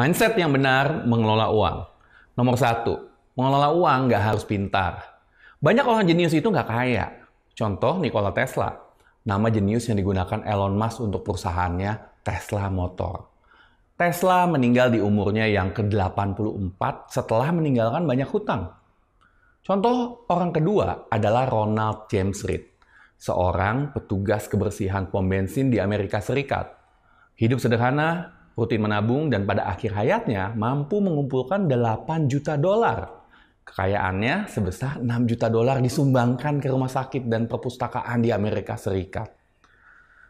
Mindset yang benar mengelola uang. Nomor satu, mengelola uang nggak harus pintar. Banyak orang jenius itu nggak kaya. Contoh Nikola Tesla. Nama jenius yang digunakan Elon Musk untuk perusahaannya Tesla Motor. Tesla meninggal di umurnya yang ke-84 setelah meninggalkan banyak hutang. Contoh orang kedua adalah Ronald James Reed, seorang petugas kebersihan pom bensin di Amerika Serikat. Hidup sederhana, rutin menabung, dan pada akhir hayatnya mampu mengumpulkan 8 juta dolar. Kekayaannya sebesar 6 juta dolar disumbangkan ke rumah sakit dan perpustakaan di Amerika Serikat.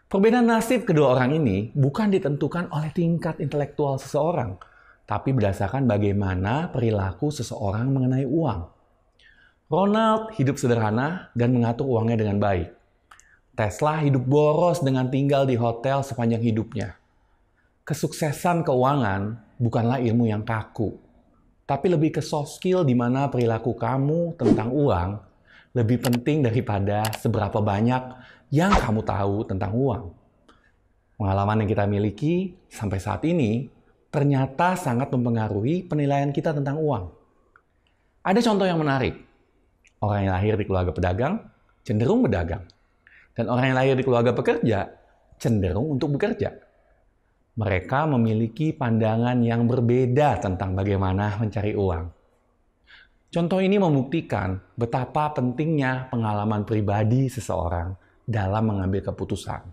Perbedaan nasib kedua orang ini bukan ditentukan oleh tingkat intelektual seseorang, tapi berdasarkan bagaimana perilaku seseorang mengenai uang. Ronald hidup sederhana dan mengatur uangnya dengan baik. Tesla hidup boros dengan tinggal di hotel sepanjang hidupnya. Kesuksesan keuangan bukanlah ilmu yang kaku, tapi lebih ke soft skill di mana perilaku kamu tentang uang lebih penting daripada seberapa banyak yang kamu tahu tentang uang. Pengalaman yang kita miliki sampai saat ini ternyata sangat mempengaruhi penilaian kita tentang uang. Ada contoh yang menarik. Orang yang lahir di keluarga pedagang cenderung berdagang. Dan orang yang lahir di keluarga pekerja cenderung untuk bekerja. Mereka memiliki pandangan yang berbeda tentang bagaimana mencari uang. Contoh ini membuktikan betapa pentingnya pengalaman pribadi seseorang dalam mengambil keputusan.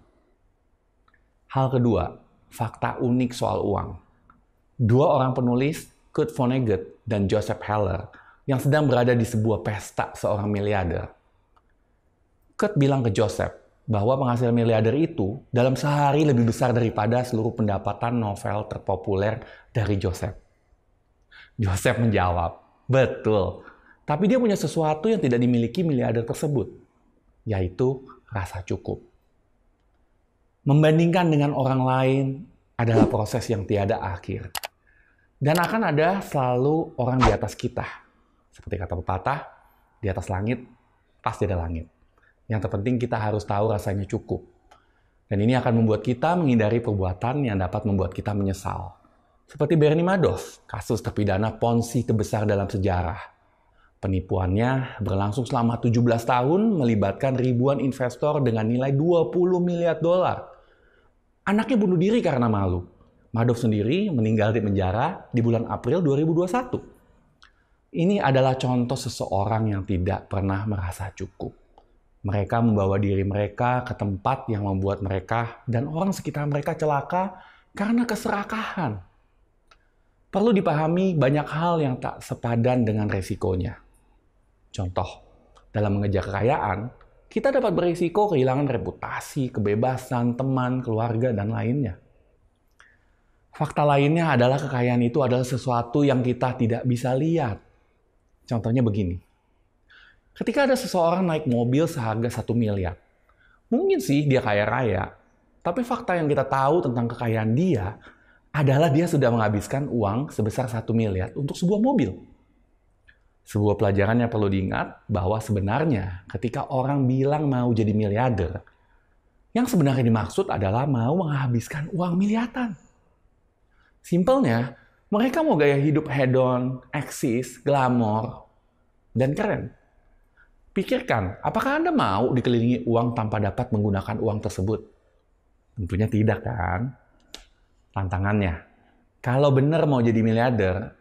Hal kedua, fakta unik soal uang. Dua orang penulis, Kurt Vonnegut dan Joseph Heller, yang sedang berada di sebuah pesta seorang miliarder. Kurt bilang ke Joseph bahwa penghasil miliarder itu dalam sehari lebih besar daripada seluruh pendapatan novel terpopuler dari Joseph. Joseph menjawab, betul, tapi dia punya sesuatu yang tidak dimiliki miliarder tersebut, yaitu rasa cukup. Membandingkan dengan orang lain adalah proses yang tiada akhir. Dan akan ada selalu orang di atas kita. Seperti kata pepatah, di atas langit pasti ada langit. Yang terpenting kita harus tahu rasanya cukup. Dan ini akan membuat kita menghindari perbuatan yang dapat membuat kita menyesal. Seperti Bernie Madoff, kasus terpidana Ponzi terbesar dalam sejarah. Penipuannya berlangsung selama 17 tahun, melibatkan ribuan investor dengan nilai 20 miliar dolar. Anaknya bunuh diri karena malu. Madoff sendiri meninggal di penjara di bulan April 2021. Ini adalah contoh seseorang yang tidak pernah merasa cukup. Mereka membawa diri mereka ke tempat yang membuat mereka dan orang sekitar mereka celaka karena keserakahan. Perlu dipahami banyak hal yang tak sepadan dengan resikonya. Contoh, dalam mengejar kekayaan, kita dapat berisiko kehilangan reputasi, kebebasan, teman, keluarga, dan lainnya. Fakta lainnya adalah kekayaan itu adalah sesuatu yang kita tidak bisa lihat. Contohnya begini. Ketika ada seseorang naik mobil seharga 1 miliar, mungkin sih dia kaya raya, tapi fakta yang kita tahu tentang kekayaan dia adalah dia sudah menghabiskan uang sebesar 1 miliar untuk sebuah mobil. Sebuah pelajaran yang perlu diingat bahwa sebenarnya ketika orang bilang mau jadi miliarder, yang sebenarnya dimaksud adalah mau menghabiskan uang miliaran. Simpelnya, mereka mau gaya hidup hedon, eksis, glamor, dan keren. Pikirkan, apakah Anda mau dikelilingi uang tanpa dapat menggunakan uang tersebut? Tentunya tidak, kan? Tantangannya, kalau benar mau jadi miliarder,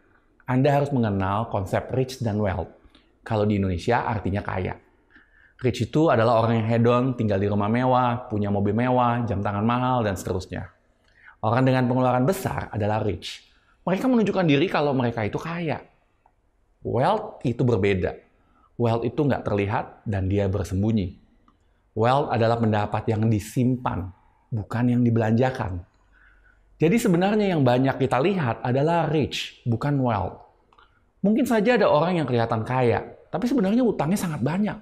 Anda harus mengenal konsep rich dan wealth. Kalau di Indonesia artinya kaya. Rich itu adalah orang yang hedon, tinggal di rumah mewah, punya mobil mewah, jam tangan mahal, dan seterusnya. Orang dengan pengeluaran besar adalah rich. Mereka menunjukkan diri kalau mereka itu kaya. Wealth itu berbeda. Wealth itu nggak terlihat dan dia bersembunyi. Wealth adalah pendapat yang disimpan, bukan yang dibelanjakan. Jadi sebenarnya yang banyak kita lihat adalah rich, bukan wealth. Mungkin saja ada orang yang kelihatan kaya, tapi sebenarnya utangnya sangat banyak.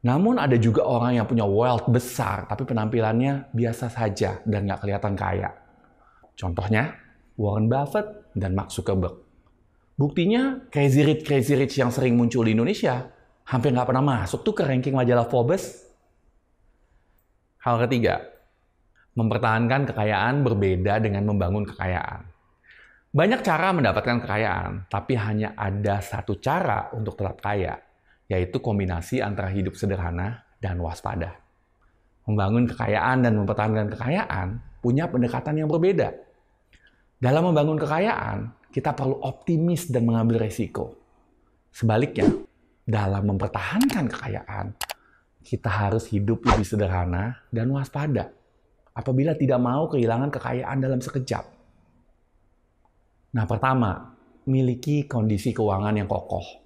Namun ada juga orang yang punya wealth besar, tapi penampilannya biasa saja dan nggak kelihatan kaya. Contohnya, Warren Buffett dan Mark Zuckerberg. Buktinya, Crazy Rich yang sering muncul di Indonesia hampir nggak pernah masuk tuh ke ranking majalah Forbes. Hal ketiga, mempertahankan kekayaan berbeda dengan membangun kekayaan. Banyak cara mendapatkan kekayaan, tapi hanya ada satu cara untuk tetap kaya, yaitu kombinasi antara hidup sederhana dan waspada. Membangun kekayaan dan mempertahankan kekayaan punya pendekatan yang berbeda. Dalam membangun kekayaan, kita perlu optimis dan mengambil resiko. Sebaliknya, dalam mempertahankan kekayaan, kita harus hidup lebih sederhana dan waspada apabila tidak mau kehilangan kekayaan dalam sekejap. Nah, pertama, miliki kondisi keuangan yang kokoh.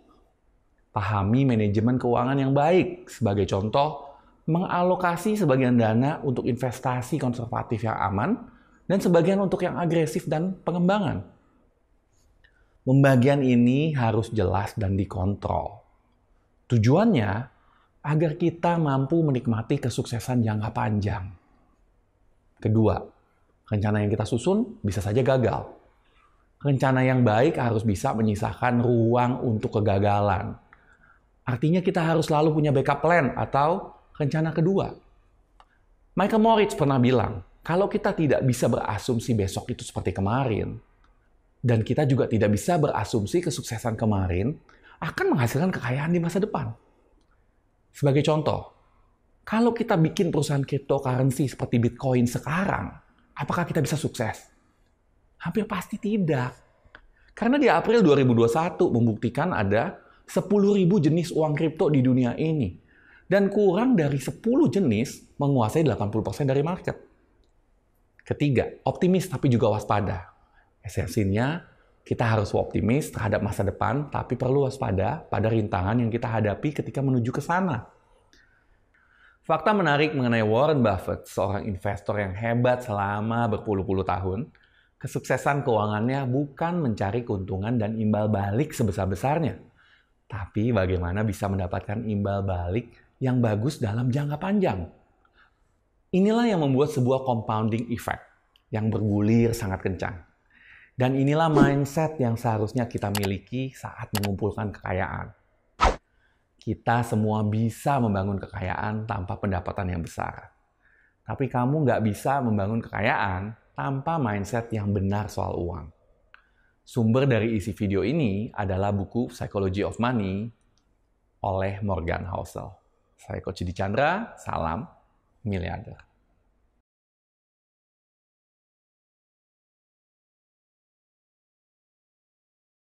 Pahami manajemen keuangan yang baik. Sebagai contoh, mengalokasi sebagian dana untuk investasi konservatif yang aman dan sebagian untuk yang agresif dan pengembangan. Pembagian ini harus jelas dan dikontrol. Tujuannya agar kita mampu menikmati kesuksesan jangka panjang. Kedua, rencana yang kita susun bisa saja gagal. Rencana yang baik harus bisa menyisakan ruang untuk kegagalan. Artinya kita harus selalu punya backup plan atau rencana kedua. Michael Moritz pernah bilang, kalau kita tidak bisa berasumsi besok itu seperti kemarin, dan kita juga tidak bisa berasumsi kesuksesan kemarin akan menghasilkan kekayaan di masa depan. Sebagai contoh, kalau kita bikin perusahaan cryptocurrency seperti Bitcoin sekarang, apakah kita bisa sukses? Hampir pasti tidak. Karena di April 2021 membuktikan ada 10.000 jenis uang kripto di dunia ini. Dan kurang dari 10 jenis menguasai 80% dari market. Ketiga, optimis tapi juga waspada. Esensinya, kita harus optimis terhadap masa depan, tapi perlu waspada pada rintangan yang kita hadapi ketika menuju ke sana. Fakta menarik mengenai Warren Buffett, seorang investor yang hebat selama berpuluh-puluh tahun, kesuksesan keuangannya bukan mencari keuntungan dan imbal balik sebesar-besarnya, tapi bagaimana bisa mendapatkan imbal balik yang bagus dalam jangka panjang. Inilah yang membuat sebuah compounding effect yang bergulir sangat kencang. Dan inilah mindset yang seharusnya kita miliki saat mengumpulkan kekayaan. Kita semua bisa membangun kekayaan tanpa pendapatan yang besar. Tapi kamu nggak bisa membangun kekayaan tanpa mindset yang benar soal uang. Sumber dari isi video ini adalah buku Psychology of Money oleh Morgan Housel. Saya Coach Didi Chandra, salam miliarder.